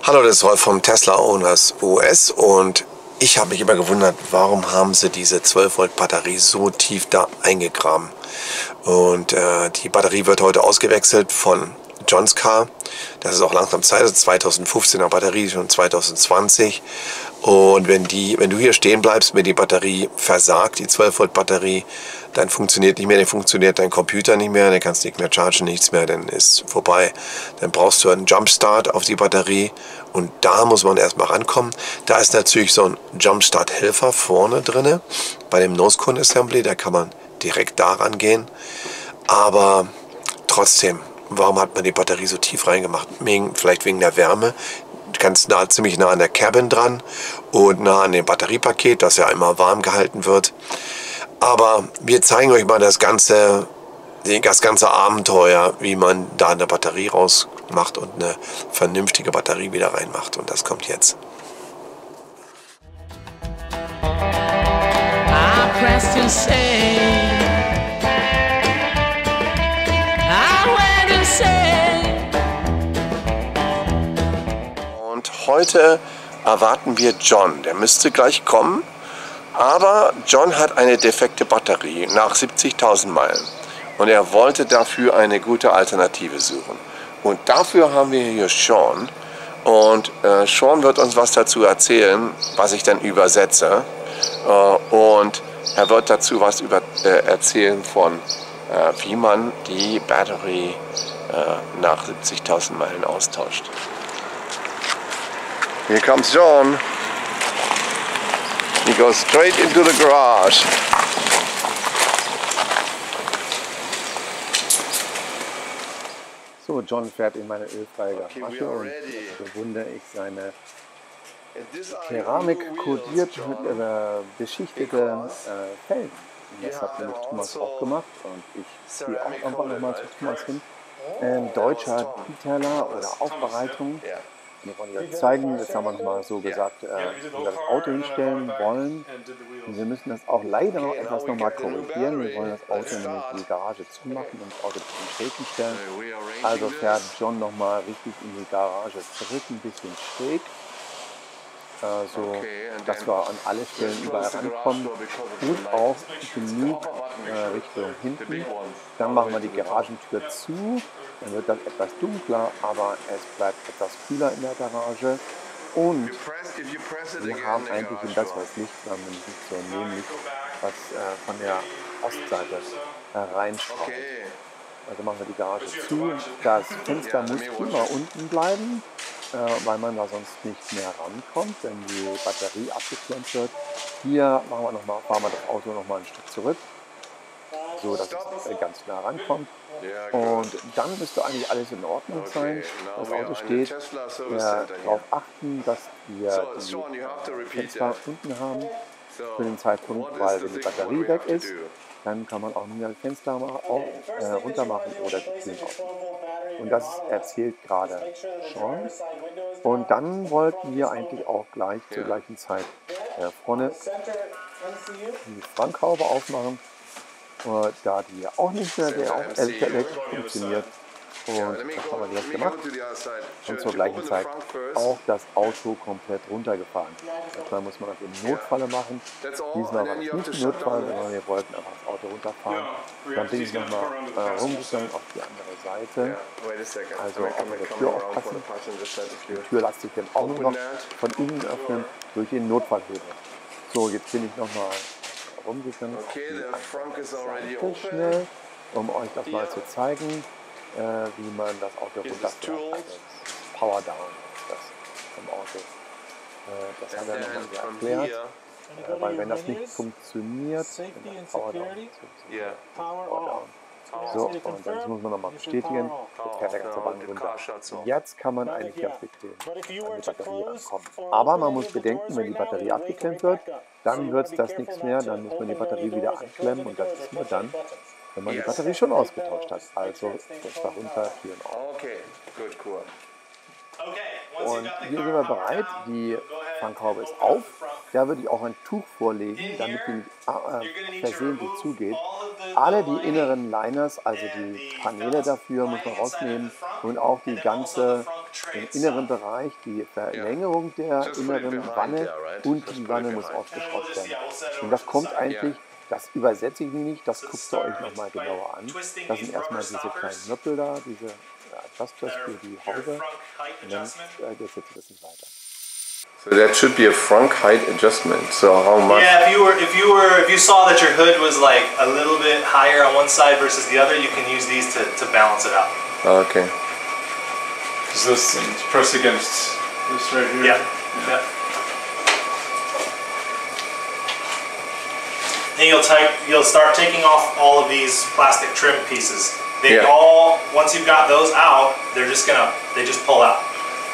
Hallo, das ist Rolf vom Tesla Owners US und ich habe mich immer gewundert, warum haben sie diese 12 Volt Batterie so tief da eingegraben. Und die Batterie wird heute ausgewechselt von Johns Car. Das ist auch langsam Zeit, also 2015er Batterie, schon 2020. Und wenn du hier stehen bleibst, wenn die Batterie versagt, die 12 Volt Batterie, dann funktioniert nicht mehr, dann funktioniert dein Computer nicht mehr, dann kannst du nicht mehr chargen, nichts mehr, dann ist vorbei. Dann brauchst du einen Jumpstart auf die Batterie und da muss man erstmal rankommen. Da ist natürlich so ein Jumpstart-Helfer vorne drin, bei dem Nose-Cone-Assembly, da kann man direkt da rangehen. Aber trotzdem, warum hat man die Batterie so tief reingemacht? Vielleicht wegen der Wärme. Ziemlich nah an der Cabin dran und nah an dem Batteriepaket, das ja immer warm gehalten wird. Aber wir zeigen euch mal das ganze Abenteuer, wie man da eine Batterie rausmacht und eine vernünftige Batterie wieder reinmacht. Und das kommt jetzt. Und heute erwarten wir John. Der müsste gleich kommen. Aber John hat eine defekte Batterie nach 70.000 Meilen und er wollte dafür eine gute Alternative suchen. Und dafür haben wir hier Sean und Sean wird uns was dazu erzählen, was ich dann übersetze. Und er wird dazu was erzählen von, wie man die Batterie nach 70.000 Meilen austauscht. Here comes John. He goes straight into the garage. So, John fährt in meine ölfreie Garage und jetzt bewundere ich seine Keramik kodiert mit beschichtete Felgen. Und das hat nämlich Thomas auch gemacht und ich gehe auch irgendwann nochmal zu Thomas hin. Deutscher Detailer oder Aufbereitung. Wir wollen euch zeigen, jetzt haben wir nochmal so gesagt, wie wir das Auto hinstellen wollen. Und wir müssen das auch leider noch etwas nochmal korrigieren. Wir wollen das Auto nämlich die Garage zumachen und das Auto ein bisschen schräg hinstellen. Also fährt John nochmal richtig in die Garage zurück, ein bisschen schräg. So, dass wir an alle Stellen überall rankommen und auch genug Richtung hinten. Dann machen wir die Garagentür zu, dann wird das etwas dunkler, aber es bleibt etwas kühler in der Garage. Und wir haben eigentlich ein besseres Licht, wir haben nämlich nicht so ein Nebenlicht, was von der Ostseite reinschaut. Also machen wir die Garage zu. Das Fenster muss immer unten bleiben, weil man da sonst nicht mehr rankommt, wenn die Batterie abgeklemmt wird. Hier fahren wir das Auto nochmal ein Stück zurück, so dass es ganz nah rankommt. Und dann müsste eigentlich alles in Ordnung sein. Das Auto steht. Darauf achten, dass wir die Fenster unten haben für den Zeitpunkt, weil wenn die Batterie weg ist, dann kann man auch nicht mehr das Fenster runter machen oder die Türen aufmachen. Und das erzählt gerade Sean. Und dann wollten wir eigentlich auch gleich zur gleichen Zeit vorne die Fronthaube aufmachen, da die auch nicht mehr elektrisch funktioniert. Und das haben wir direkt gemacht. Und zur gleichen Zeit auch das Auto komplett runtergefahren. Manchmal muss man das im Notfalle machen. Diesmal war das nicht im Notfall, sondern wir wollten einfach das Auto runterfahren. Dann bin ich nochmal rumgegangen auf die andere Seite. Also auch mit der Tür aufpassen. Die Tür lässt sich dann auch nur noch von innen öffnen durch den Notfallhebel. So, jetzt bin ich nochmal rumgegangen auf die andere Seite schnell, um euch das mal zu zeigen, wie man das Auto runterfährt. Also Power Down ist das vom Auto. Das hat er nochmal erklärt, weil wenn das nicht funktioniert, dann Power Down. So, und das muss man nochmal bestätigen. Jetzt fährt der ganze Wagen runter. Jetzt kann man eigentlich ganz bequem an die Batterie rankommen. Aber man muss bedenken, wenn die Batterie abgeklemmt wird, dann wird das nichts mehr. Dann muss man die Batterie wieder anklemmen und das ist nur dann, wenn man die Batterie schon ausgetauscht hat. Also Fenster runter, Türen auf. Und hier sind wir bereit. Die Fanghaube ist auf. Da würde ich auch ein Tuch vorlegen, damit die nicht versehentlich zugeht. Alle die inneren Liners, also die Paneele dafür, muss man rausnehmen und auch die ganze im inneren Bereich die Verlängerung der inneren Wanne und die Wanne muss ausgeschraubt werden. Und das kommt eigentlich, das übersetze ich nicht, das guckt ihr euch nochmal genauer an. Das sind erstmal diese kleinen Knöppel da, diese Adjusters für die Haube. Und dann geht es jetzt ein bisschen weiter. So that should be a frunk height adjustment. So how much? Yeah, if you saw that your hood was like a little bit higher on one side versus the other, you can use these to balance it out. Okay. Is this pressed against this right here? Yeah. Yeah. And you'll start taking off all of these plastic trim pieces. They all, once you've got those out, they just pull out.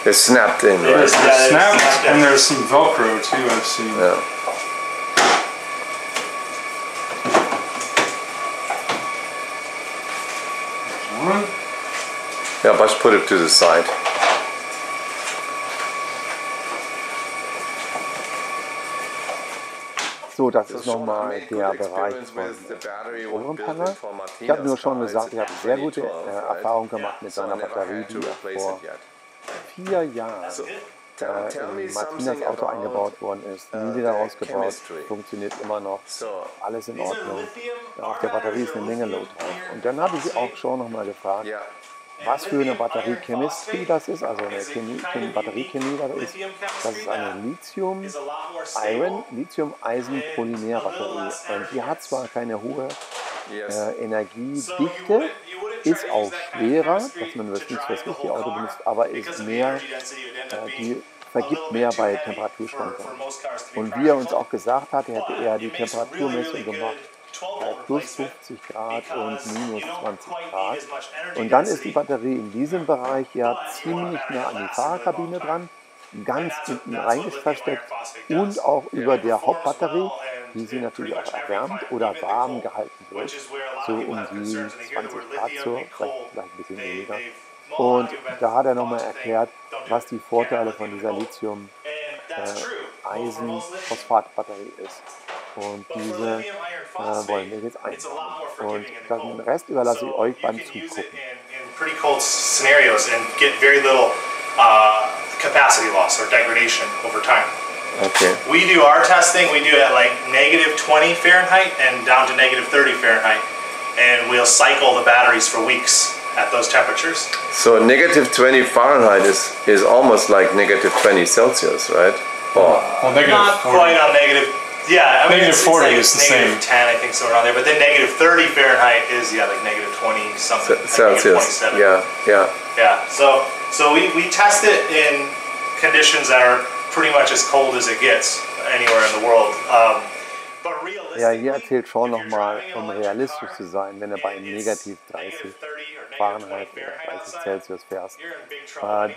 They're snapped in, right? Snapped, and there's some Velcro too, I've seen. Yeah. There's one. Yeah, but put it to the side. So, das ist nochmal der Bereich von oberen Panel. Ich habe nur schon gesagt, ich habe sehr gute Erfahrungen gemacht mit seiner Batterie, die ja vor 4 Jahren in Martinas Auto eingebaut worden ist. Nie wieder rausgebaut, funktioniert immer noch, alles in Ordnung. Auf der Batterie ist eine Menge Load drauf. Und dann habe ich sie auch schon nochmal gefragt, was für eine Batterie-Chemistry das ist, also eine Batteriechemie das ist. Das ist eine Lithium-Eisen-Polymer-Batterie. Und die hat zwar keine hohe Energiedichte, ist auch schwerer, dass man das nicht fürs richtige Auto benutzt, aber ist mehr, die vergibt mehr bei Temperaturschwankungen. Und wie er uns auch gesagt hat, hätte er die Temperaturmessung gemacht. Plus 50 Grad und minus 20 Grad. Und dann ist die Batterie in diesem Bereich ja ziemlich nah an die Fahrerkabine dran, ganz hinten reingesteckt und auch über der Hauptbatterie, die sie natürlich auch erwärmt oder warm gehalten wird, so um die 20 Grad, so, vielleicht ein bisschen weniger. Und da hat er nochmal erklärt, was die Vorteile von dieser Lithium-Eisen-Phosphat-Batterie ist. Und diese wollen wir jetzt einbauen. Und den Rest überlasse ich euch beim Zugucken. Pretty cold scenarios and get very little capacity loss or degradation over time. Okay. We do our testing, we do it at like -20 Fahrenheit and down to -30 Fahrenheit. And we'll cycle the batteries for weeks at those temperatures. So -20 Fahrenheit is almost like -20 Celsius, right? Well, not quite on negative. Yeah, I mean, negative 40 like is the same. -10, I think, so around there. But then -30 Fahrenheit is like -20 something. Celsius. Like Yeah. So we test it in conditions that are pretty much as cold as it gets anywhere in the world. Ja, hier erzählt Sean nochmal, um realistisch zu sein, wenn er bei negativ 30 Fahrenheit oder 30 Celsius fährst,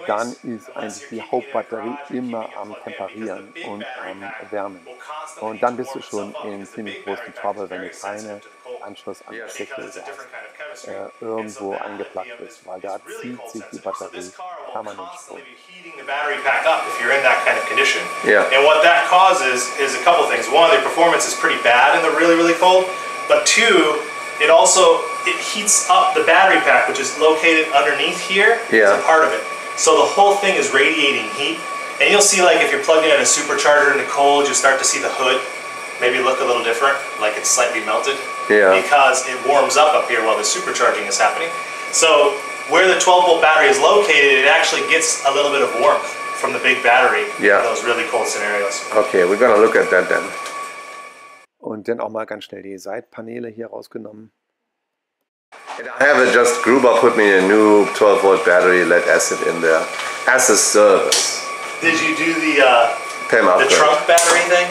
dann ist eigentlich die Hauptbatterie immer am Temperieren und am Wärmen. Und dann bist du schon in ziemlich großen Trouble, wenn du keine Anschluss an die Steckdose hast, irgendwo eingeplackt ist, weil da zieht sich die Batterie permanent vor. Yeah. And what that causes is a couple things. One, the performance is pretty bad in the really, really cold. But two, it heats up the battery pack, which is located underneath here. Yeah. Is a part of it. So the whole thing is radiating heat. And you'll see, like, if you're plugging in a supercharger in the cold, you'll start to see the hood maybe look a little different, like it's slightly melted. Yeah. Because it warms up here while the supercharging is happening. So where the 12-volt battery is located, it actually gets a little bit of warmth from the big battery in those really cold scenarios. Okay, we're gonna look at that then. Und dann auch mal ganz schnell die Seitpaneele hier rausgenommen. And I have just Gruber put me a new 12-volt battery lead acid in there as a service. Did you do the upgrade. trunk battery thing?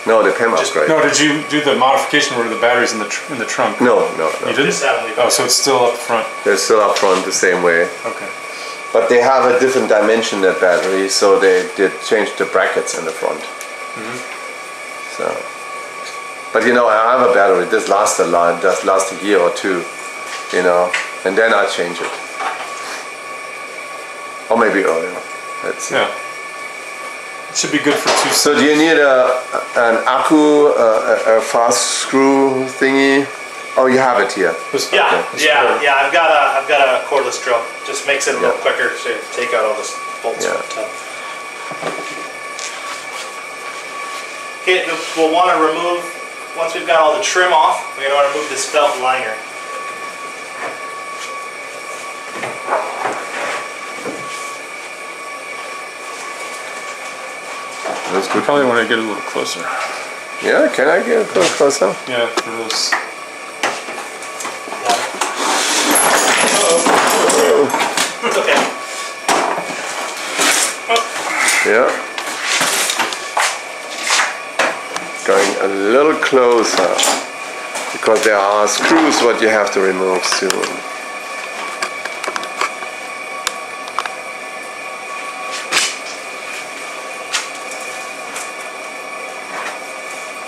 No, the PEM upgrade. No, did you do the modification where the battery's in the trunk? No. You didn't? Oh, so it's still up front. They're still up front the same way. Okay. But they have a different dimension, that battery, so they did change the brackets in the front. So, but you know, I have a battery. This lasts a lot. Does last a year or two, you know, and then I change it, or maybe earlier. Let's see. Yeah. It should be good for 2. So do you need an Akku, a fast screw thingy? Oh, you have it here. Yeah, yeah. I've got a cordless drill. Just makes it a little quicker to take out all this bolts from the tub. Okay, we'll want to remove, once we've got all the trim off, we're going to want to remove this felt liner. That's good. Probably want to get a little closer. Yeah, can I get a little closer? Yeah, for this. It's okay. Yeah. Going a little closer because there are screws what you have to remove soon.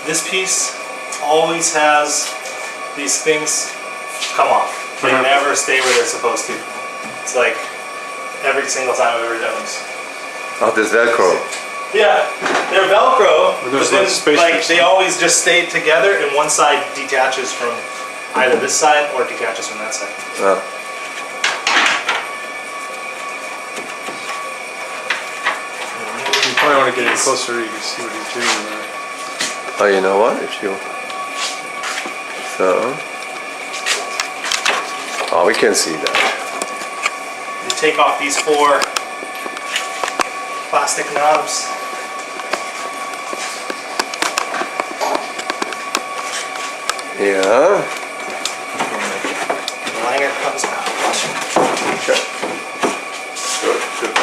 This piece always has these things come off. They never stay where they're supposed to. It's like every single time I've ever done this. Oh, there's Velcro. Yeah, they're Velcro, but then like they always just stay together and one side detaches from either this side or detaches from that side. You probably want to get it closer, you can see what he's doing there. Oh, you know what? If you... So... Oh, we can see that. You take off these 4 plastic knobs. Yeah. The liner comes out. Okay. Good, good.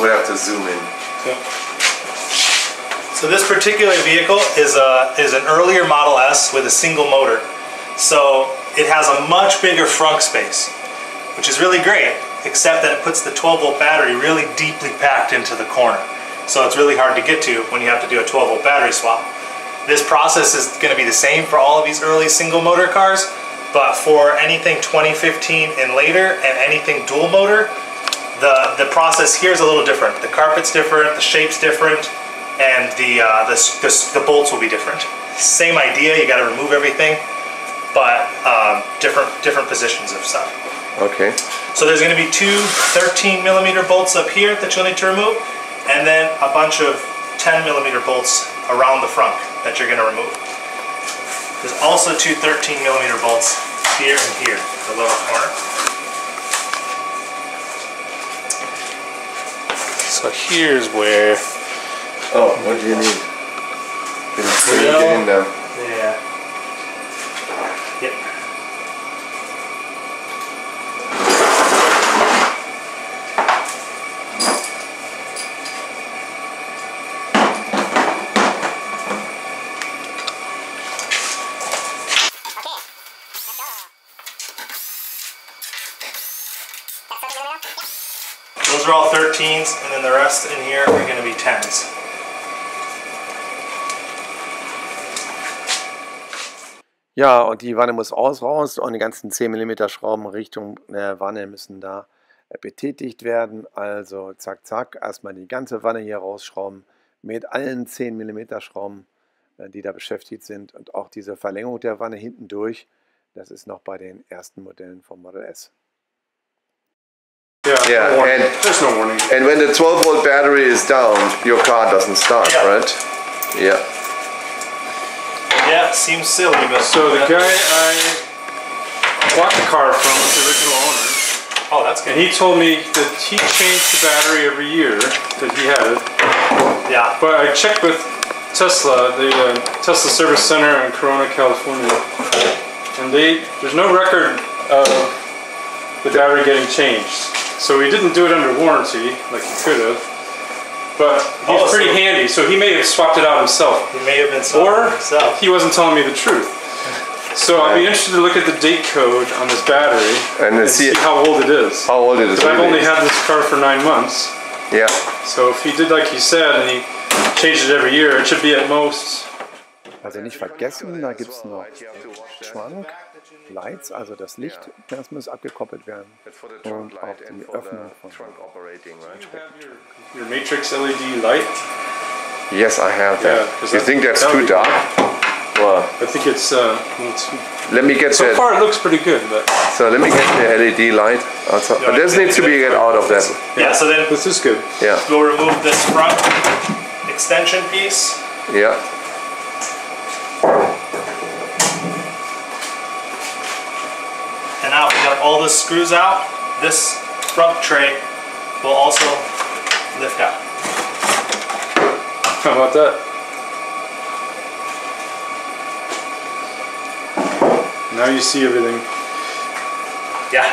We'll have to zoom in. Yeah. So this particular vehicle is an earlier Model S with a single motor. So it has a much bigger frunk space, which is really great, except that it puts the 12-volt battery really deeply packed into the corner. So it's really hard to get to when you have to do a 12-volt battery swap. This process is going to be the same for all of these early single motor cars, but for anything 2015 and later and anything dual motor, the process here is a little different. The carpet's different, the shape's different, and the bolts will be different. Same idea, you got to remove everything, but different positions of stuff. Okay. So there's going to be 2 13mm bolts up here that you'll need to remove, and then a bunch of 10mm bolts around the front that you're going to remove. There's also 2 13mm bolts here and here, the lower corner. So here's where... Oh, what do you need? Can you get in there? Yeah. Yep. Those are all 13s, and then the rest in here are going to be 10s. Ja, und die Wanne muss raus und die ganzen 10 mm Schrauben Richtung Wanne müssen da betätigt werden. Also zack, zack, erstmal die ganze Wanne hier rausschrauben mit allen 10 mm Schrauben, die da beschäftigt sind. Und auch diese Verlängerung der Wanne hinten durch, das ist noch bei den ersten Modellen vom Model S. Yeah, Yeah, and there's no warning. And when the 12-volt battery is down, your car doesn't start, right? Yeah. Yeah, it seems silly, but... So the guy I bought the car from was the original owner. Oh, that's good. And he told me that he changed the battery every year that he had it. Yeah. But I checked with Tesla, the Tesla Service Center in Corona, California, and there's no record of the battery getting changed. So he didn't do it under warranty, like he could have. But he's pretty handy, so he may have swapped it out himself. He may have been swapping himself. He wasn't telling me the truth. So I'd be interested to look at the date code on this battery and see how old it is. How old it is. Because I've only had this car for 9 months. Yeah. So if he did like he said and he changed it every year, it should be at most. Also nicht vergessen, da gibt es noch Schwank. Lights, also das Licht, das muss abgekoppelt werden. Und auch die Öffnung von Your matrix LED light? Yes, I have that. Yeah, You think that's too dark? Well, I think it's let me get so that. far it looks pretty good, but So let me get the LED light outside. But this needs to be get out of that. Yeah, so then this is good. Yeah, we'll remove this front extension piece. yeah. And now if we have all the screws out, this front tray will also lift out. How about that? Now you see everything. Yeah.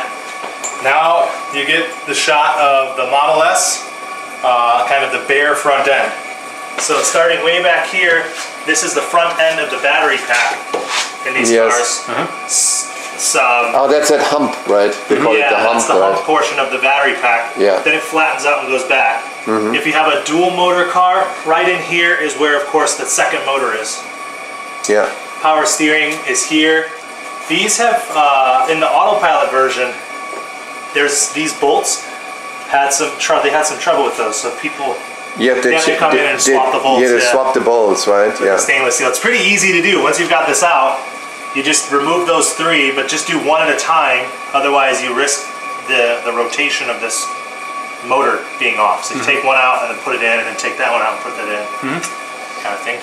Now you get the shot of the Model S, kind of the bare front end. So starting way back here, this is the front end of the battery pack in these Yes. cars. Oh, that's that hump, right? They call it the hump, that's the right? hump portion of the battery pack. Yeah. Then it flattens out and goes back. If you have a dual motor car, right in here is where, of course, the second motor is. Yeah. Power steering is here. These have, in the autopilot version, there's these bolts had some trouble. They had some trouble with those, so people Yeah, they have to come in and swap the bolts. Yeah, they swap the bolts, right? Yeah. Stainless steel. It's pretty easy to do. Once you've got this out, you just remove those three, but just do one at a time. Otherwise, you risk the rotation of this motor being off. So you take one out and then put it in, and then take that one out and put that in, kind of thing.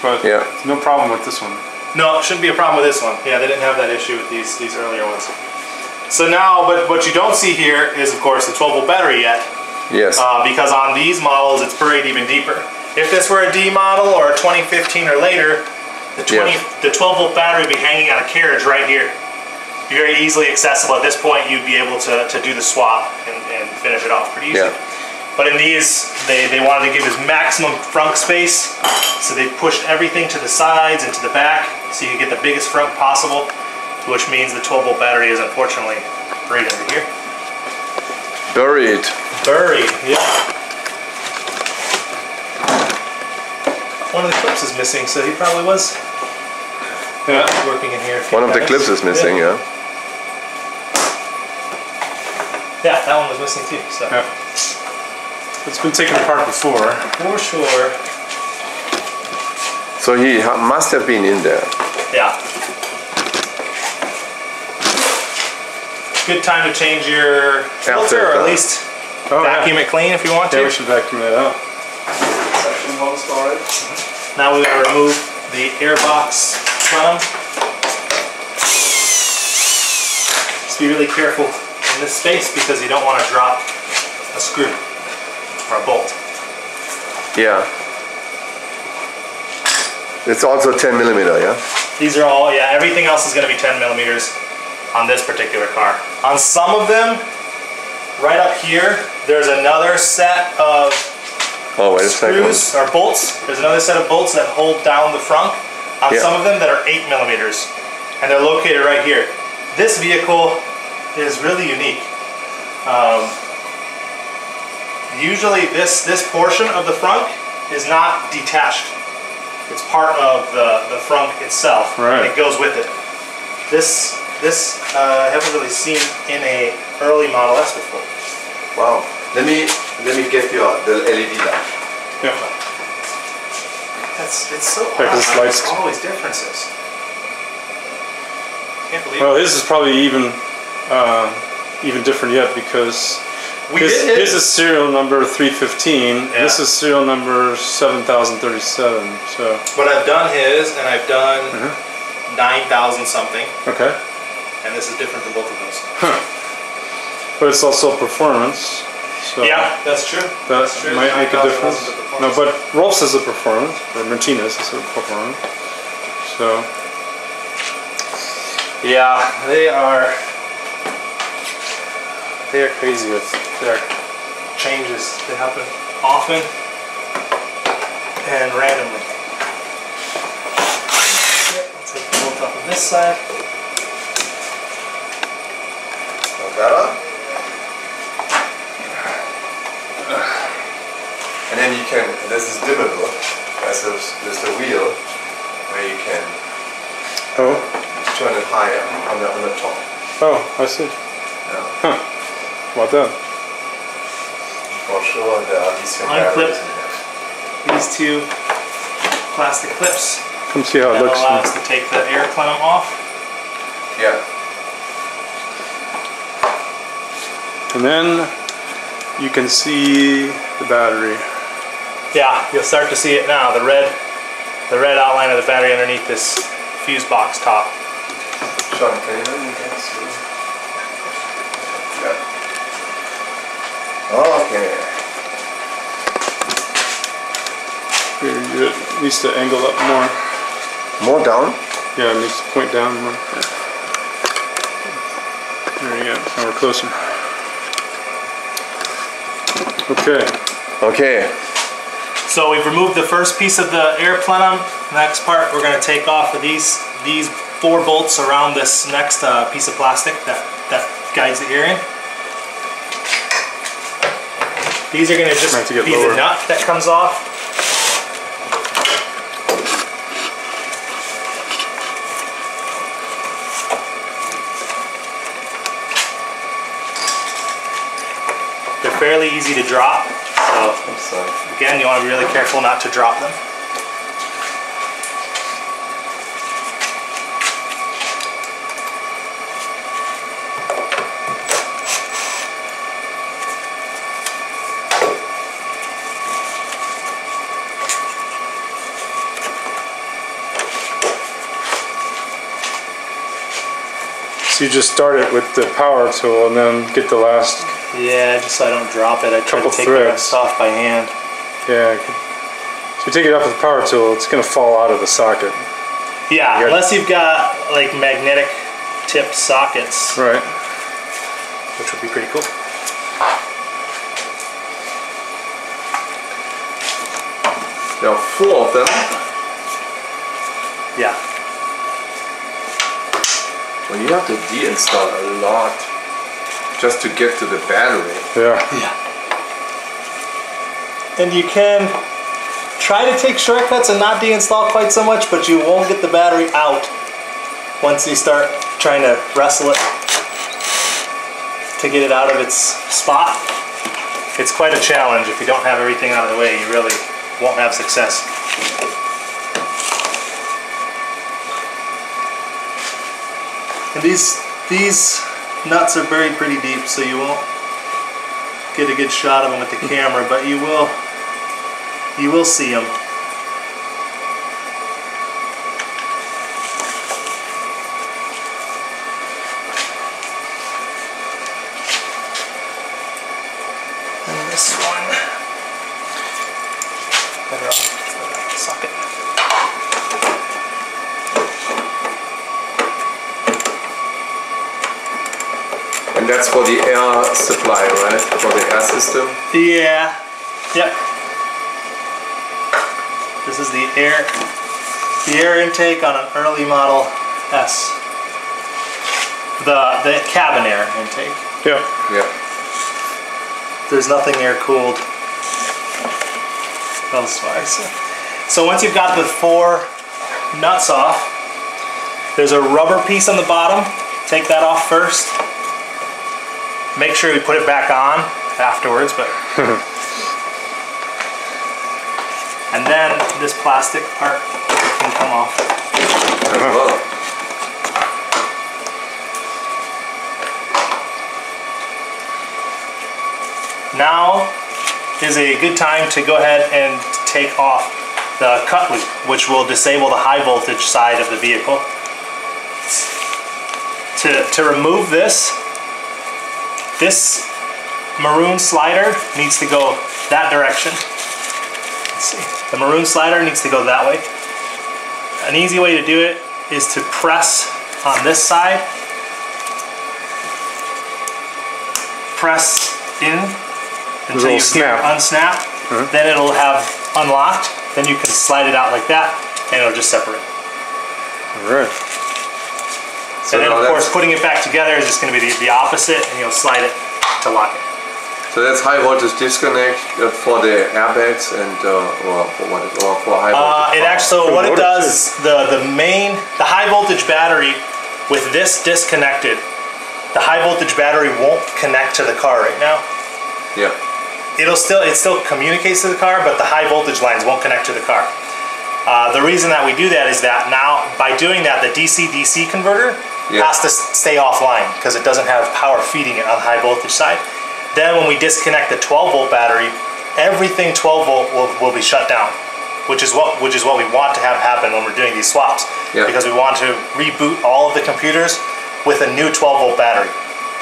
But Yeah. no problem with this one. No, it shouldn't be a problem with this one. Yeah, they didn't have that issue with these earlier ones. So now, but what you don't see here is, of course, the 12-volt battery yet, Yes. because on these models it's buried even deeper. If this were a D model or a 2015 or later, the 12-volt battery would be hanging on a carriage right here. Be very easily accessible. At this point, you'd be able to do the swap and finish it off pretty easily. Yeah. But in these, they wanted to give us maximum frunk space, so they pushed everything to the sides and to the back, so you can get the biggest frunk possible, which means the 12-volt battery is unfortunately right under here. Buried. Buried, yeah. One of the clips is missing, so he probably was working in here. One of the clips is missing, yeah. Yeah, that one was missing too, so. Yeah. It's been taken apart before. For sure. So he must have been in there. Yeah. Good time to change your filter, or at least vacuum it clean if you want to. Yeah, we should vacuum that out. Section hole storage. Now we're going to remove the air box from them. Just be really careful in this space because you don't want to drop a screw or a bolt. Yeah. It's also 10 millimeter, yeah? These are all, yeah, everything else is going to be 10 millimeters on this particular car. On some of them, right up here, there's another set of screws or bolts. There's another set of bolts that hold down the frunk on some of them that are 8 millimeters, and they're located right here. This vehicle is really unique. Usually this portion of the frunk is not detached. It's part of the frunk itself, and it goes with it. This I haven't really seen in a early Model S before. Wow. Let me get the LED light. Yeah. It's so Like odd. this light's There's always differences. Can't believe well, it. this is probably even different yet because this is serial number 315. Yeah. This is serial number 7037. So. But I've done his, and I've done 9,000 something. Okay. And this is different than both of those. Huh. But it's also performance. So Yeah, that's true. That That's true. might make a 9,000 difference. wasn't the No, performance. but Rolf's is a performance, or Martinez is a performance. So. Yeah, they are crazy with their changes. They happen often and randomly. I'll take the bolt off of this side. Better? And then you can, this is dimmable. There's a wheel where you can turn it higher on the top. Oh, I see. Yeah. Huh. Well done. For sure, there are lithium Unclip batteries in there. these two plastic clips. Come see how it That'll looks. allow us to take the air plenum off. Yeah. And then you can see the battery. Yeah, you'll start to see it now. The red outline of the battery underneath this fuse box top. Sean, can you see? Yeah. Okay. Very good. It needs to angle up more. More down? Yeah, it needs to point down more. Yeah. There you go. Now we're closer. Okay. Okay. So we've removed the first piece of the air plenum. Next part, we're going to take off of these 4 bolts around this next piece of plastic that guides the air in. These are going to just be lower. the nut that comes off. They're fairly easy to drop, so again, you want to be really careful not to drop them. So you just start it with the power tool and then get the last. Yeah, just so I don't drop it, I try to take the rest off by hand. Yeah. So you take it off with the power tool, it's going to fall out of the socket. Yeah, unless you've got like magnetic tipped sockets. Right. Which would be pretty cool. There are 4 of them. Yeah. Well, you have to deinstall a lot just to get to the battery. Yeah. Yeah. And you can try to take shortcuts and not deinstall quite so much, but you won't get the battery out once you start trying to wrestle it to get it out of its spot. It's quite a challenge. If you don't have everything out of the way, you really won't have success. And these nuts are buried pretty deep, so you won't get a good shot of them with the camera, but you will see them. And this one, better off the socket. And that's for the air supply, right? For the air system? Yeah. Yep. This is the air intake on an early Model S. The cabin air intake. Yeah. Yeah. There's nothing air cooled elsewhere. So once you've got the 4 nuts off, there's a rubber piece on the bottom. Take that off first. Make sure we put it back on afterwards, but and then this plastic part can come off. As well. Now is a good time to go ahead and take off the cut loop, which will disable the high voltage side of the vehicle. To remove this maroon slider needs to go that direction. Let's see. The maroon slider needs to go that way. An easy way to do it is to press on this side. Press in until you unsnap. Then it'll have unlocked. Then you can slide it out like that and it'll just separate. Alright. So and then of course putting it back together is just going to be the opposite, and you'll slide it to lock it. So that's high voltage disconnect for the airbags and or for high voltage. It actually, so what it does, the high voltage battery With this disconnected, the high voltage battery won't connect to the car right now. Yeah. It still communicates to the car, but the high voltage lines won't connect to the car. The reason that we do that is that now, by doing that, the DC-DC converter has to stay offline because it doesn't have power feeding it on the high voltage side. Then when we disconnect the 12 volt battery, everything 12 volt will be shut down, which is what we want to have happen when we're doing these swaps, because we want to reboot all of the computers with a new 12 volt battery.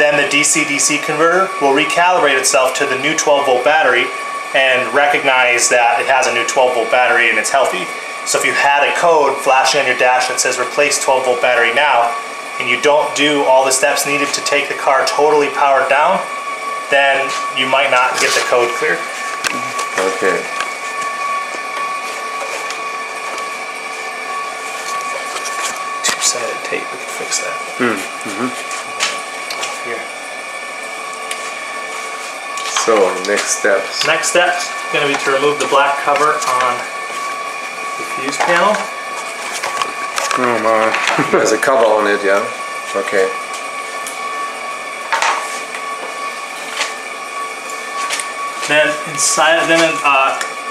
Then the DC-DC converter will recalibrate itself to the new 12 volt battery and recognize that it has a new 12 volt battery and it's healthy. So if you had a code flashing on your dash that says replace 12 volt battery now, and you don't do all the steps needed to take the car totally powered down, then you might not get the code clear. Okay. 2-sided tape, we can fix that. Here. So, next steps. Next step is going to be to remove the black cover on the fuse panel. Oh my. There's a cover on it, yeah? Okay. Then inside,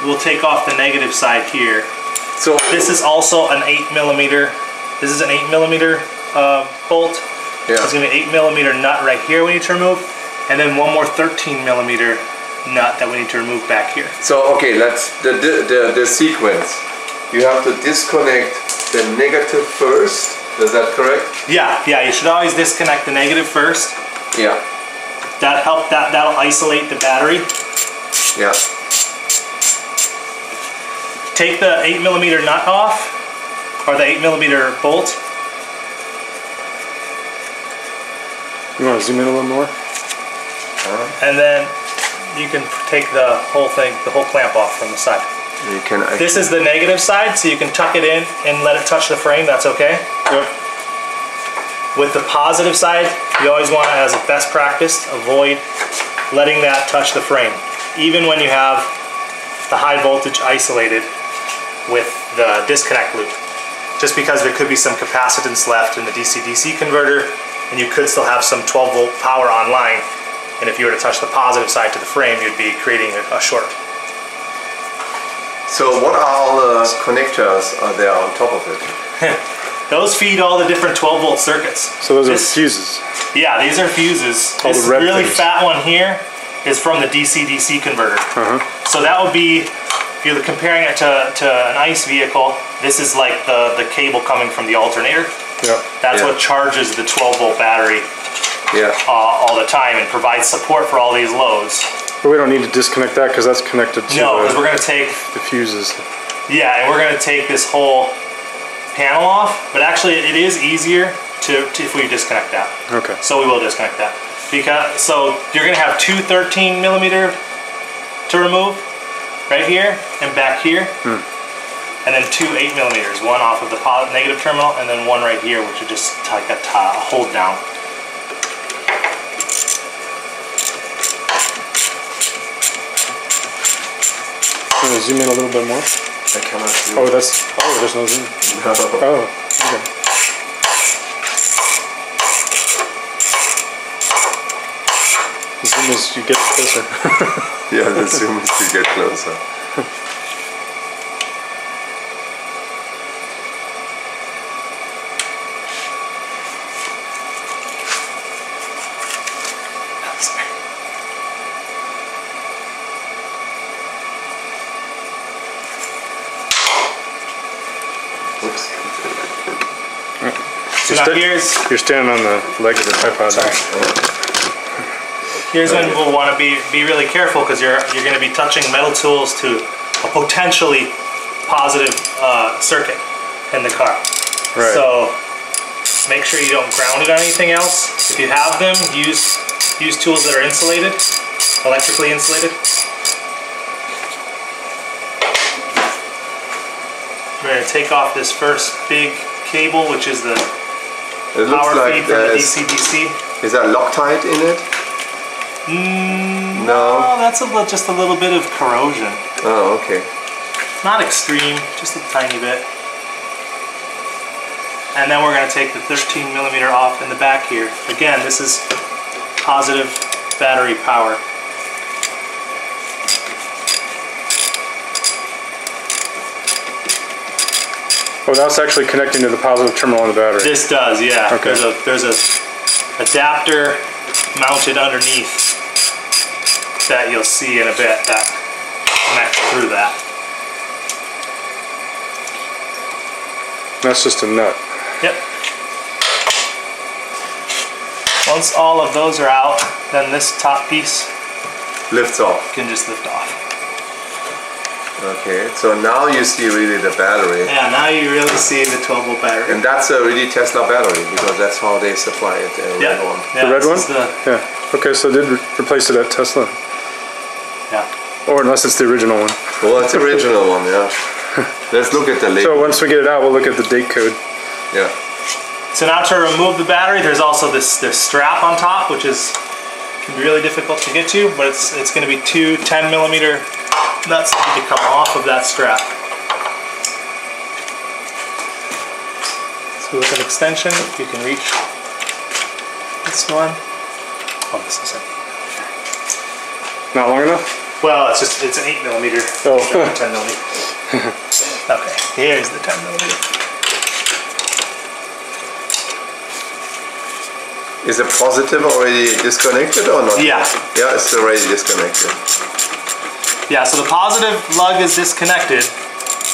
we'll take off the negative side here. So this is also an 8mm. This is an 8mm bolt. Yeah. There's going to be an 8mm nut right here we need to remove, and then one more 13mm nut that we need to remove back here. So okay, let's the sequence. You have to disconnect the negative first. Is that correct? Yeah. You should always disconnect the negative first. Yeah. That'll isolate the battery. Yeah. Take the 8mm nut off, or the 8mm bolt. You want to zoom in a little more? And then you can take the whole thing, the whole clamp off from the side. You can actually... This is the negative side, so you can tuck it in and let it touch the frame. That's okay. Yep. With the positive side, you always want to, as a best practice, avoid letting that touch the frame, even when you have the high voltage isolated with the disconnect loop. Just because there could be some capacitance left in the DC-DC converter, and you could still have some 12 volt power online, and if you were to touch the positive side to the frame, you'd be creating a short. So what are all the connectors are there on top of it? Those feed all the different 12 volt circuits. So those are fuses? Yeah, these are fuses. All This the red really things. fat one here is from the DC-DC converter. So that would be, if you're comparing it to an ICE vehicle, this is like the cable coming from the alternator. Yeah. That's what charges the 12 volt battery all the time and provides support for all these loads. But we don't need to disconnect that because that's connected to No, because we're going to take... the fuses. Yeah, and we're going to take this whole panel off, but actually it is easier if we disconnect that. Okay. So we will disconnect that. So you're going to have two 13mm to remove, right here and back here, and then two 8mm, one off of the negative terminal, and then one right here, which is just like a hold down. Can you zoom in a little bit more? I cannot see. Oh, there's no zoom. No. Oh, okay. The zoom is you get closer. Yeah, the zoom is to get closer. So now You're standing on the leg of the tripod. Sorry. Here's when we'll want to be really careful because you're going to be touching metal tools to a potentially positive circuit in the car. Right. So make sure you don't ground it on anything else. If you have them, use tools that are insulated, electrically insulated. We're going to take off this first big cable, which is the power feed from the DC-DC. Is that Loctite in it? No, that's just a little bit of corrosion. Oh, okay. Not extreme, just a tiny bit. And then we're going to take the 13 millimeter off in the back here. Again, this is positive battery power. Oh, that's actually connecting to the positive terminal on the battery. This does, yeah. Okay. There's a adapter mounted underneath that you'll see in a bit that connects through that. That's just a nut. Yep. Once all of those are out, then this top piece Lifts off. can just lift off. Okay, so now you see really the battery. Yeah, now you really see the 12-volt battery. And that's a really Tesla battery because that's how they supply it, the red one. Yeah, The red this one? is the- Yeah. Okay, so they did replace it at Tesla. yeah. Or unless it's the original one. Well, it's the original one, yeah. Let's look at the label. So once we get it out, we'll look at the date code. Yeah. So now to remove the battery, there's also this strap on top, which can be really difficult to get to, but it's going to be two 10 millimeter nuts that need to come off of that strap. So with an extension, you can reach this one. Oh, this isn't. Not long enough? Well, it's an 8 millimeter. Oh. Not a 10 millimeter. Okay, here's the 10 millimeter. Is the positive already disconnected or not? Yeah. Yeah, it's already disconnected. Yeah, so the positive lug is disconnected,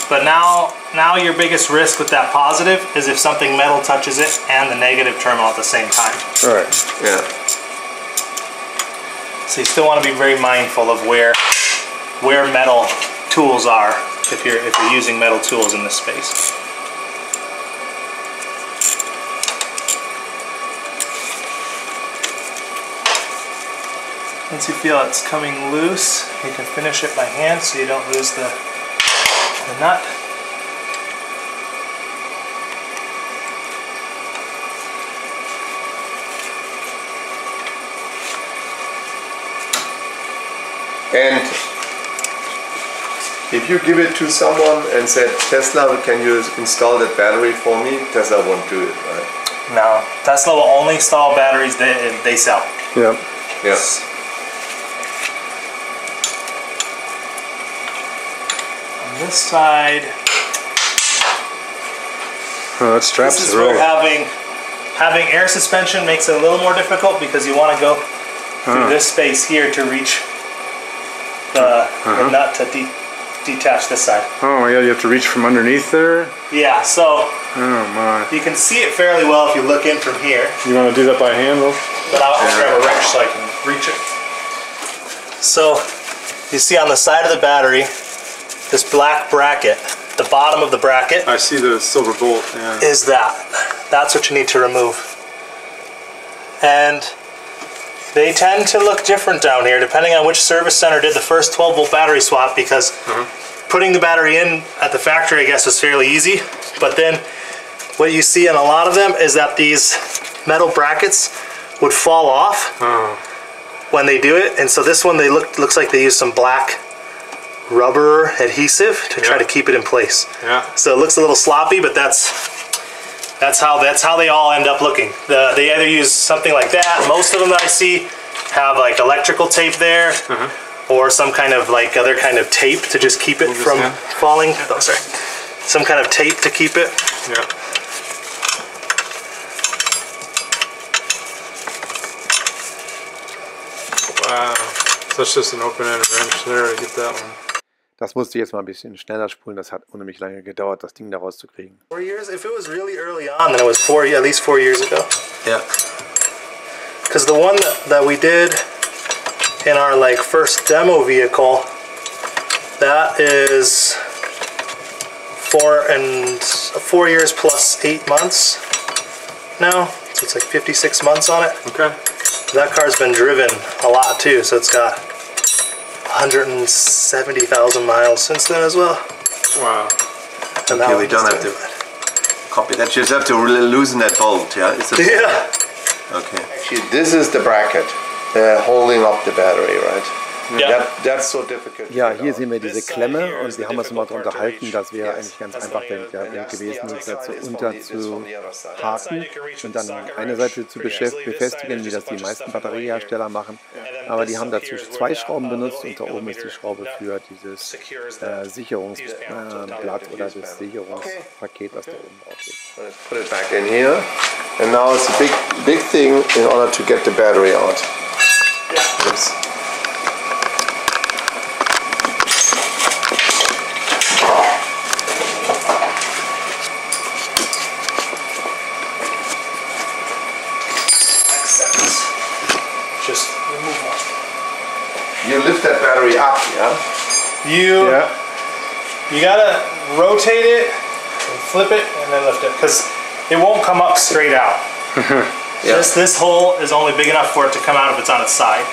but now your biggest risk with that positive is if something metal touches it and the negative terminal at the same time. All right. Yeah. So you still want to be very mindful of where metal tools are if you're using metal tools in this space. Once you feel it's coming loose, you can finish it by hand so you don't lose the nut. And if you give it to someone and said, Tesla, can you install that battery for me? Tesla won't do it, right? No, Tesla will only install batteries they sell. Yep. Yes. On this side, Oh, that straps this is are where roll. having air suspension makes it a little more difficult because you want to go through this space here to reach the nut to detach this side. Oh my god, you have to reach from underneath there? Yeah, so Oh my. you can see it fairly well if you look in from here, You want to do that by hand though? but I'll grab a wrench so I can reach it. So you see on the side of the battery, this black bracket, the bottom of the bracket I see the silver bolt, yeah. is that's what you need to remove. And they tend to look different down here depending on which service center did the first 12-volt battery swap, because putting the battery in at the factory, I guess, was fairly easy. But then what you see in a lot of them is that these metal brackets would fall off when they do it. And so this one, looks like they use some black rubber adhesive to try to keep it in place. Yeah. So it looks a little sloppy, but that's how they all end up looking. They either use something like that. Most of them that I see have like electrical tape there, or some kind of like other kind of tape to just keep it from falling. Oh, sorry. Some kind of tape to keep it. Yeah. Wow. So it's just an open-ended wrench there to get that one. Das musste ich jetzt mal ein bisschen schneller spulen, das hat unheimlich lange gedauert, das Ding da rauszukriegen. 4 years? If it was really early on, then it was at least 4 years ago. Yeah. Because the one that we did in our like first demo vehicle, that is 4 years plus 8 months now. So it's like 56 months on it. Okay. That car's been driven a lot too, so it's got 170,000 miles since then as well. Wow. And Okay, we don't have to copy that. You just have to really loosen that bolt, yeah? It's a Yeah. Okay. Actually, this is the bracket holding up the battery, right? That's so difficult. Ja, hier sehen wir diese Klemme und wir haben uns mal darüber unterhalten, das wäre eigentlich ganz einfach der Weg gewesen, das dazu unterzuhaken und dann eine Seite zu befestigen, wie das die meisten Batteriehersteller machen. Aber die haben dazu 2 Schrauben benutzt und da oben ist die Schraube für dieses Sicherungsblatt oder das Sicherungspaket, was da oben drauf ist. Let's put it back in here. And now it's a big thing in order to get the battery out. Yes. Just remove one. You lift that battery up, yeah? You gotta rotate it and flip it and then lift it because it won't come up straight out. This hole is only big enough for it to come out if it's on its side.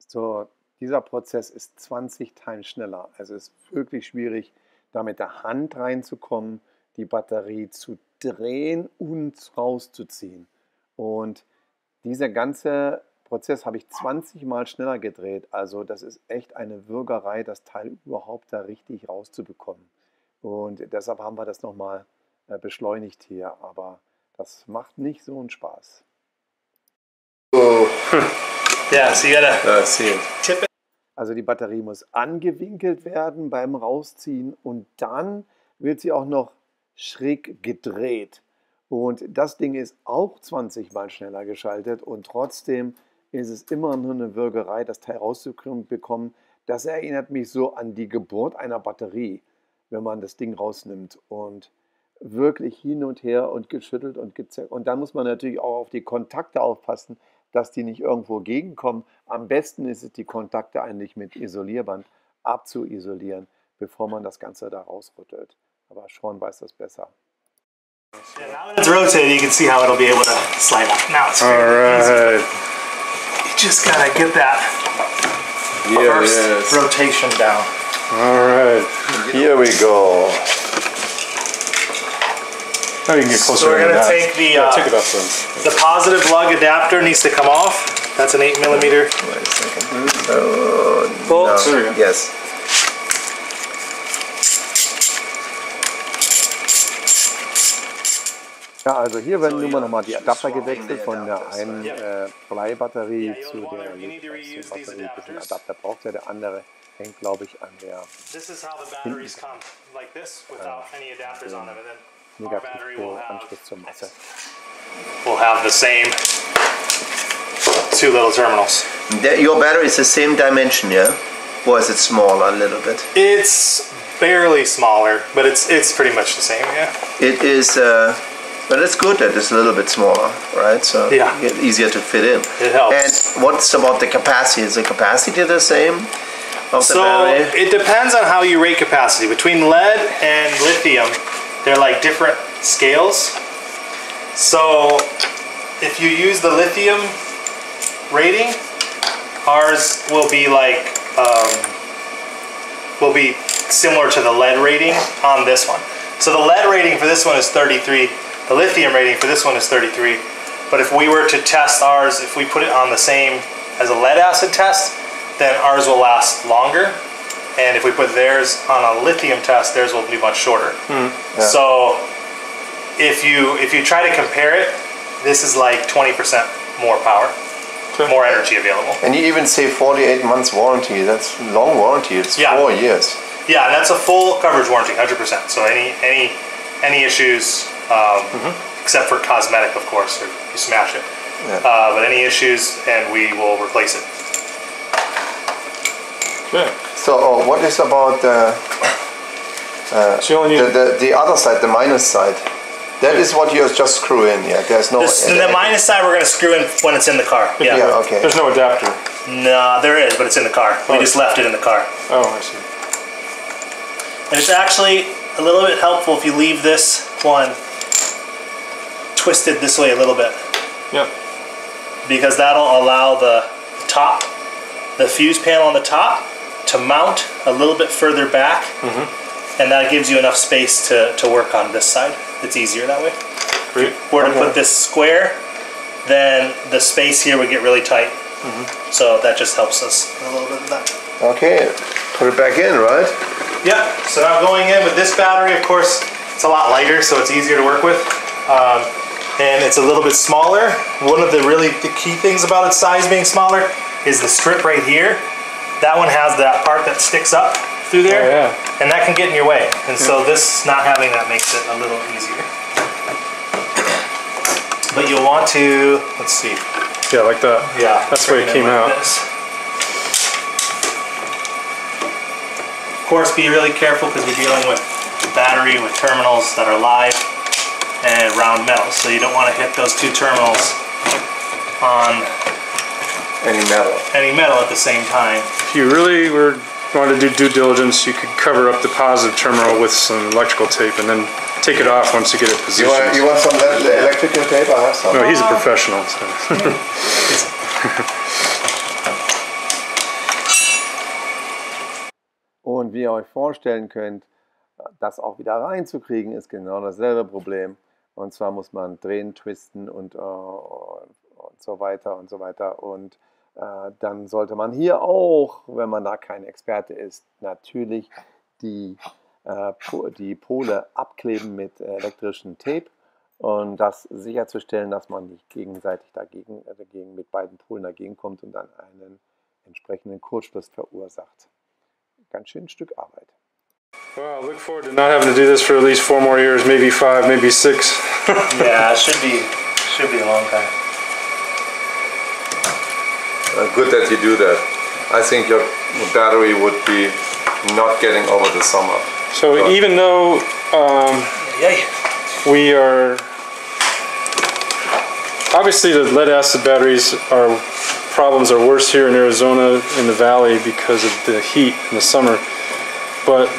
So, dieser Prozess ist 20 Times schneller. Also es ist wirklich schwierig, da mit der Hand reinzukommen, die Batterie zu drehen und rauszuziehen. Und dieser ganze Prozess habe ich 20 Mal schneller gedreht. Also das ist echt eine Würgerei, das Teil überhaupt da richtig rauszubekommen. Und deshalb haben wir das nochmal beschleunigt hier. Aber das macht nicht so einen Spaß. Oh. Yeah, so you gotta tip it. Also die Batterie muss angewinkelt werden beim Rausziehen und dann wird sie auch noch schräg gedreht. Und das Ding ist auch 20 Mal schneller geschaltet und trotzdem ist es immer nur eine Würgerei, das Teil rauszubekommen. Das erinnert mich so an die Geburt einer Batterie, wenn man das Ding rausnimmt und wirklich hin und her und geschüttelt und gezerrt. Und dann muss man natürlich auch auf die Kontakte aufpassen, dass die nicht irgendwo gegenkommen. Am besten ist es, die Kontakte eigentlich mit Isolierband abzuisolieren, bevor man das Ganze da rausrüttelt. Aber Sean weiß das besser. Yeah, now that it's rotated, you can see how it'll be able to slide out. Now it's very easy. You just gotta get that first rotation down. All right. Here we go. Now you can get closer. So we're gonna take take it up then. the positive lug adapter needs to come off. That's an 8mm. Wait a second. Bolt. No. There we go. Yes. Ja, also hier werden nun mal nochmal die Adapter gewechselt von der einen Bleibatterie zu der Lithium-Batterie. Diesen Adapter braucht ja, der andere hängt, glaube ich, an der This is how the batteries come, like this, without any adapters on them, and then our battery will Negativpol-Anschluss zur Masse. have the same 2 little terminals. Your battery is the same dimension, yeah? Or is it smaller a little bit? It's barely smaller, but it's pretty much the same, yeah. It is, but it's good that it's a little bit smaller, right? So Yeah. easier to fit in. It helps. And what's about the capacity? Is the capacity the same of the So battery? it depends on how you rate capacity. Between lead and lithium, they're like different scales. So if you use the lithium rating, ours will be like will be similar to the lead rating on this one. So the lead rating for this one is 33. The lithium rating for this one is 33. But if we were to test ours, if we put it on the same as a lead acid test, then ours will last longer. And if we put theirs on a lithium test, theirs will be much shorter. So if you try to compare it, this is like 20% more power, more energy available. And you even say 48 months warranty. That's long warranty. It's 4 years. Yeah, and that's a full coverage warranty, 100%. So any issues, except for cosmetic, of course, or you smash it. But any issues, and we will replace it. Okay. So what is about the other side, the minus side? That is what you just screw in, yeah? There's no... The minus side we're going to screw in when it's in the car. Yeah, okay. There's no adapter. No, there is, but it's in the car. We just left it in the car. Oh, I see. And it's actually a little bit helpful if you leave this one twisted this way a little bit. Yeah. Because that'll allow the top, the fuse panel on the top, to mount a little bit further back. And that gives you enough space to work on this side. It's easier that way. Great. If we were to put this square, then the space here would get really tight. So that just helps us a little bit of that. Okay, put it back in, right? Yeah, so now going in with this battery, of course, it's a lot lighter, so it's easier to work with. And it's a little bit smaller. One of the key things about its size being smaller is the strip right here. That one has that part that sticks up through there, and that can get in your way. And so this not having that makes it a little easier. But you'll want to, let's see. Yeah, like that. Yeah, that's the way it came out. Of course, be really careful because we're dealing with battery with terminals that are live and round metal. So you don't want to hit those two terminals on any metal at the same time. If you really wanted to do due diligence, you could cover up the positive terminal with some electrical tape and then take it off once you get it positioned. You want some electrical tape? I have some. No, he's a professional. So. Und wie ihr euch vorstellen könnt, das auch wieder reinzukriegen, ist genau dasselbe Problem. Und zwar muss man drehen, twisten und so weiter und so weiter. Und dann sollte man hier auch, wenn man da kein Experte ist, natürlich die Pole abkleben mit elektrischem Tape und das sicherzustellen, dass man nicht gegenseitig mit beiden Polen dagegen kommt und dann einen entsprechenden Kurzschluss verursacht. Ganz schön ein Stück Arbeit. Well, I look forward to not having to do this for at least 4 more years, maybe 5, maybe 6. Yeah, it should be a long time. Good that you do that. I think your battery would be not getting over the summer. So even though we are, obviously the lead acid batteries problems are worse here in Arizona in the valley because of the heat in the summer, but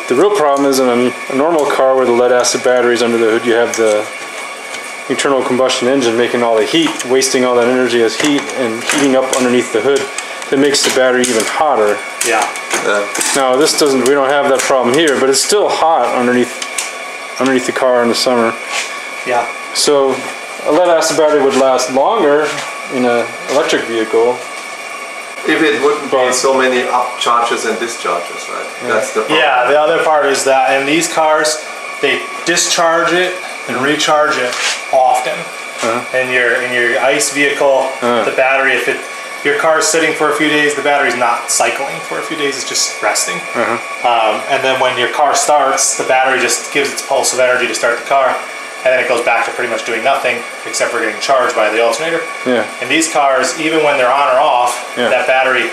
the real problem is in a normal car with the lead acid batteries under the hood, you have the internal combustion engine making all the heat, wasting all that energy as heat and heating up underneath the hood. That makes the battery even hotter. Yeah. Now we don't have that problem here, but it's still hot underneath the car in the summer. Yeah. So a lead acid battery would last longer in an electric vehicle. If it wouldn't be so many upcharges and discharges, right? Yeah. That's the problem. Yeah, the other part is that in these cars, they discharge it and recharge it often. In your ICE vehicle, the battery, if your car is sitting for a few days, the battery's not cycling for a few days, it's just resting. And then when your car starts, the battery just gives its pulse of energy to start the car, and then it goes back to pretty much doing nothing except for getting charged by the alternator. In these cars, even when they're on or off, that battery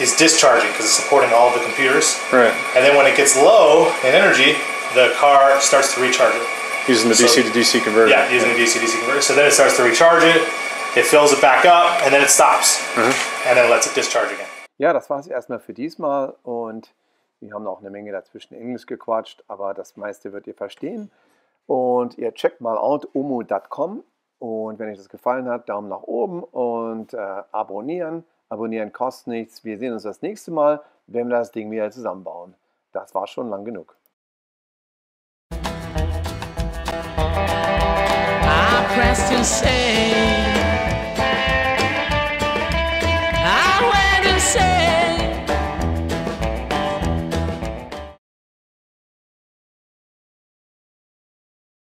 is discharging because it's supporting all of the computers. And then when it gets low in energy, the car starts to recharge it. Using the DC to DC converter. Yeah, using the DC to DC converter. So then it starts to recharge it, it fills it back up, and then it stops. And then lets it discharge again. Ja, das war es erstmal für diesmal und wir haben auch eine Menge dazwischen Englisch gequatscht, aber das meiste wird ihr verstehen. Und ihr checkt mal out omu.com und wenn euch das gefallen hat, Daumen nach oben und abonnieren. Abonnieren kostet nichts. Wir sehen uns das nächste Mal, wenn wir das Ding wieder zusammenbauen. Das war schon lang genug. Pressed insane. I went insane.